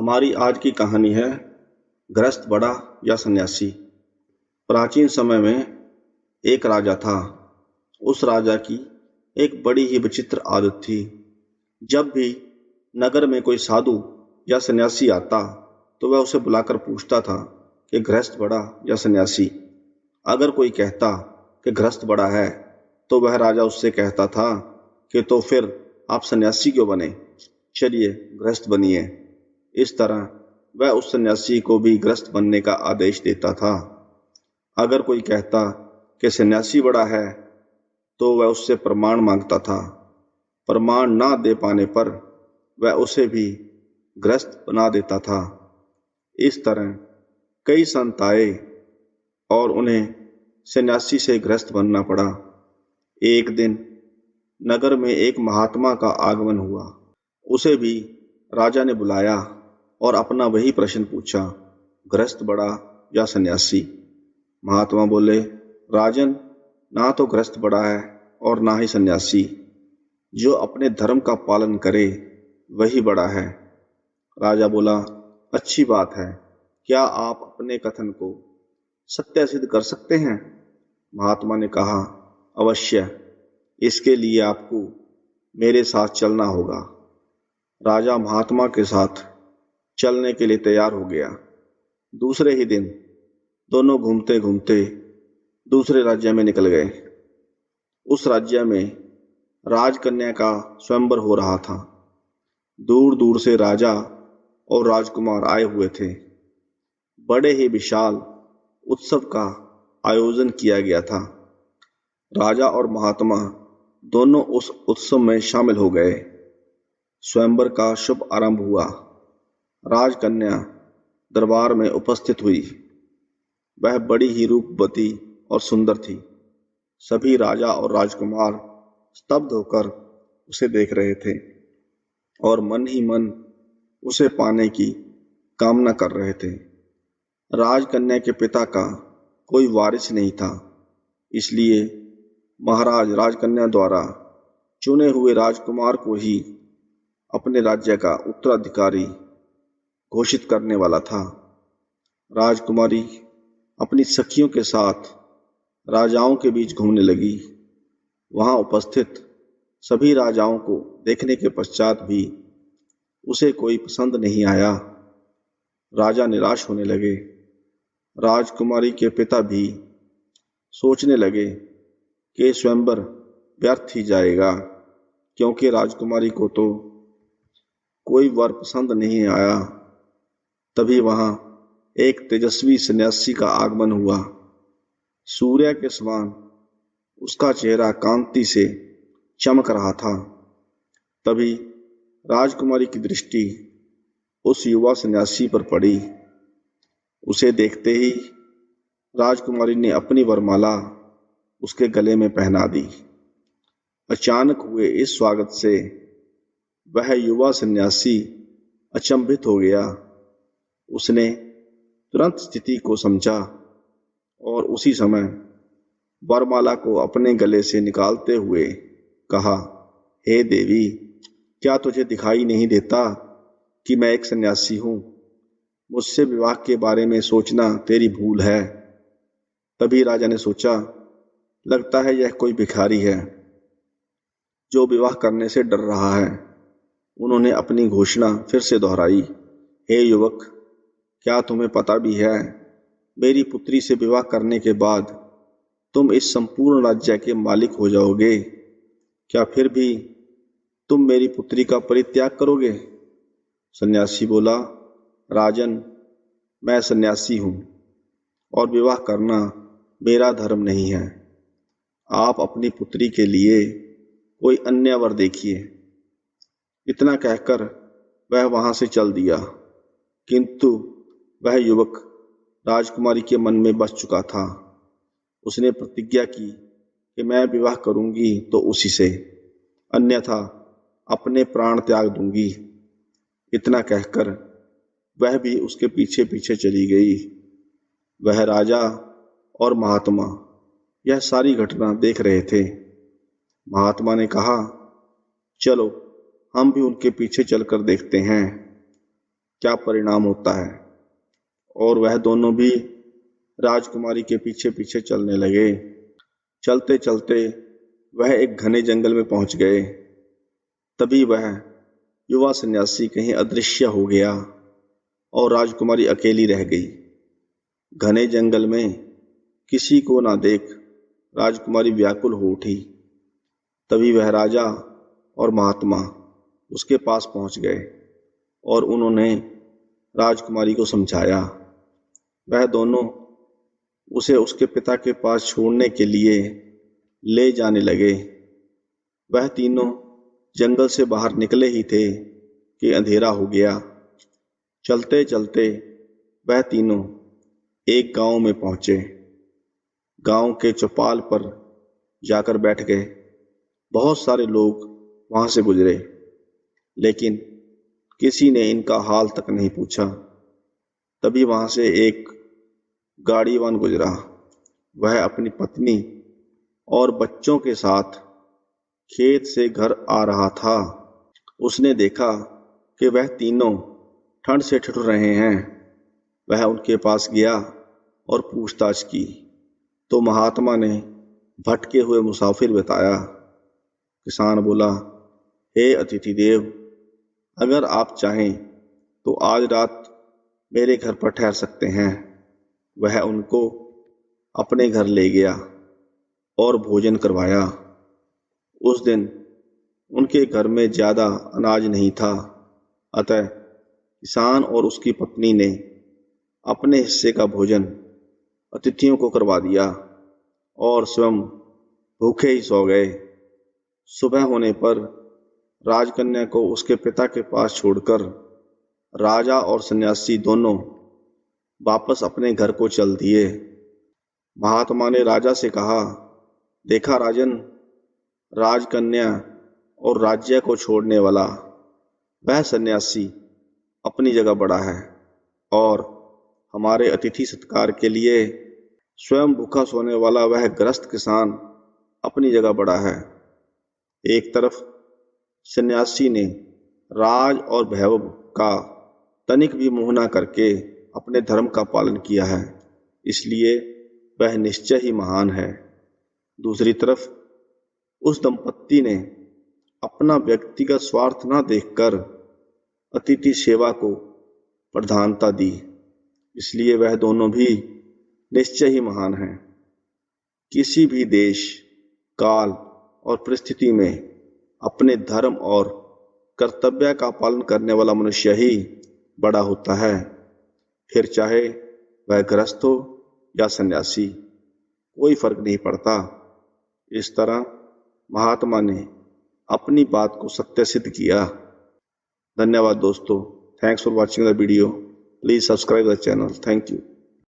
हमारी आज की कहानी है गृहस्थ बड़ा या सन्यासी। प्राचीन समय में एक राजा था। उस राजा की एक बड़ी ही विचित्र आदत थी। जब भी नगर में कोई साधु या सन्यासी आता तो वह उसे बुलाकर पूछता था कि गृहस्थ बड़ा या सन्यासी। अगर कोई कहता कि गृहस्थ बड़ा है तो वह राजा उससे कहता था कि तो फिर आप सन्यासी क्यों बने, चलिए गृहस्थ बनिए। इस तरह वह उस सन्यासी को भी गृहस्थ बनने का आदेश देता था। अगर कोई कहता कि सन्यासी बड़ा है तो वह उससे प्रमाण मांगता था। प्रमाण ना दे पाने पर वह उसे भी गृहस्थ बना देता था। इस तरह कई संत आए और उन्हें सन्यासी से गृहस्थ बनना पड़ा। एक दिन नगर में एक महात्मा का आगमन हुआ। उसे भी राजा ने बुलाया और अपना वही प्रश्न पूछा, गृहस्थ बड़ा या सन्यासी। महात्मा बोले, राजन, ना तो गृहस्थ बड़ा है और ना ही सन्यासी। जो अपने धर्म का पालन करे वही बड़ा है। राजा बोला, अच्छी बात है, क्या आप अपने कथन को सत्य सिद्ध कर सकते हैं? महात्मा ने कहा, अवश्य, इसके लिए आपको मेरे साथ चलना होगा। राजा महात्मा के साथ चलने के लिए तैयार हो गया। दूसरे ही दिन दोनों घूमते घूमते दूसरे राज्य में निकल गए। उस राज्य में राजकन्या का स्वयंवर हो रहा था। दूर दूर से राजा और राजकुमार आए हुए थे। बड़े ही विशाल उत्सव का आयोजन किया गया था। राजा और महात्मा दोनों उस उत्सव में शामिल हो गए। स्वयंवर का शुभ आरंभ हुआ। राजकन्या दरबार में उपस्थित हुई। वह बड़ी ही रूपवती और सुंदर थी। सभी राजा और राजकुमार स्तब्ध होकर उसे देख रहे थे और मन ही मन उसे पाने की कामना कर रहे थे। राजकन्या के पिता का कोई वारिस नहीं था, इसलिए महाराज राजकन्या द्वारा चुने हुए राजकुमार को ही अपने राज्य का उत्तराधिकारी घोषित करने वाला था। राजकुमारी अपनी सखियों के साथ राजाओं के बीच घूमने लगी। वहां उपस्थित सभी राजाओं को देखने के पश्चात भी उसे कोई पसंद नहीं आया। राजा निराश होने लगे। राजकुमारी के पिता भी सोचने लगे कि स्वयंवर व्यर्थ ही जाएगा, क्योंकि राजकुमारी को तो कोई वर पसंद नहीं आया। तभी वहां एक तेजस्वी सन्यासी का आगमन हुआ। सूर्य के समान उसका चेहरा कांति से चमक रहा था। तभी राजकुमारी की दृष्टि उस युवा सन्यासी पर पड़ी। उसे देखते ही राजकुमारी ने अपनी वरमाला उसके गले में पहना दी। अचानक हुए इस स्वागत से वह युवा सन्यासी अचंभित हो गया। उसने तुरंत स्थिति को समझा और उसी समय वरमाला को अपने गले से निकालते हुए कहा, हे देवी, क्या तुझे दिखाई नहीं देता कि मैं एक सन्यासी हूं? मुझसे विवाह के बारे में सोचना तेरी भूल है। तभी राजा ने सोचा, लगता है यह कोई भिखारी है जो विवाह करने से डर रहा है। उन्होंने अपनी घोषणा फिर से दोहराई, हे युवक, क्या तुम्हें पता भी है, मेरी पुत्री से विवाह करने के बाद तुम इस संपूर्ण राज्य के मालिक हो जाओगे। क्या फिर भी तुम मेरी पुत्री का परित्याग करोगे? सन्यासी बोला, राजन, मैं सन्यासी हूं और विवाह करना मेरा धर्म नहीं है। आप अपनी पुत्री के लिए कोई अन्य वर देखिए। इतना कहकर वह वहां से चल दिया। किंतु वह युवक राजकुमारी के मन में बस चुका था। उसने प्रतिज्ञा की कि मैं विवाह करूंगी तो उसी से, अन्यथा अपने प्राण त्याग दूंगी। इतना कहकर वह भी उसके पीछे पीछे चली गई। वह राजा और महात्मा यह सारी घटना देख रहे थे। महात्मा ने कहा, चलो हम भी उनके पीछे चलकर देखते हैं। क्या परिणाम होता है। और वह दोनों भी राजकुमारी के पीछे पीछे चलने लगे। चलते चलते वह एक घने जंगल में पहुंच गए। तभी वह युवा सन्यासी कहीं अदृश्य हो गया और राजकुमारी अकेली रह गई। घने जंगल में किसी को ना देख राजकुमारी व्याकुल हो उठी। तभी वह राजा और महात्मा उसके पास पहुंच गए और उन्होंने राजकुमारी को समझाया। वह दोनों उसे उसके पिता के पास छोड़ने के लिए ले जाने लगे। वह तीनों जंगल से बाहर निकले ही थे कि अंधेरा हो गया। चलते चलते वह तीनों एक गांव में पहुंचे। गांव के चौपाल पर जाकर बैठ गए। बहुत सारे लोग वहां से गुजरे, लेकिन किसी ने इनका हाल तक नहीं पूछा। तभी वहां से एक गाड़ीवान गुजरा। वह अपनी पत्नी और बच्चों के साथ खेत से घर आ रहा था। उसने देखा कि वह तीनों ठंड से ठिठुर रहे हैं। वह उनके पास गया और पूछताछ की तो महात्मा ने भटके हुए मुसाफिर बताया। किसान बोला, हे अतिथि देव, अगर आप चाहें तो आज रात मेरे घर पर ठहर सकते हैं। वह उनको अपने घर ले गया और भोजन करवाया। उस दिन उनके घर में ज्यादा अनाज नहीं था, अतः किसान और उसकी पत्नी ने अपने हिस्से का भोजन अतिथियों को करवा दिया और स्वयं भूखे ही सो गए। सुबह होने पर राजकन्या को उसके पिता के पास छोड़कर राजा और सन्यासी दोनों वापस अपने घर को चल दिए। महात्मा ने राजा से कहा, देखा राजन, राजकन्या और राज्य को छोड़ने वाला वह सन्यासी अपनी जगह बड़ा है और हमारे अतिथि सत्कार के लिए स्वयं भूखा सोने वाला वह गृहस्थ किसान अपनी जगह बड़ा है। एक तरफ सन्यासी ने राज और वैभव का तनिक भी मोह न करके अपने धर्म का पालन किया है, इसलिए वह निश्चय ही महान है। दूसरी तरफ उस दंपत्ति ने अपना व्यक्तिगत स्वार्थ न देखकर अतिथि सेवा को प्रधानता दी, इसलिए वह दोनों भी निश्चय ही महान हैं। किसी भी देश, काल और परिस्थिति में अपने धर्म और कर्तव्य का पालन करने वाला मनुष्य ही बड़ा होता है, फिर चाहे वह गृहस्थ हो या सन्यासी, कोई फर्क नहीं पड़ता। इस तरह महात्मा ने अपनी बात को सत्य सिद्ध किया। धन्यवाद दोस्तों। Thanks for watching the video. Please subscribe the channel. Thank you.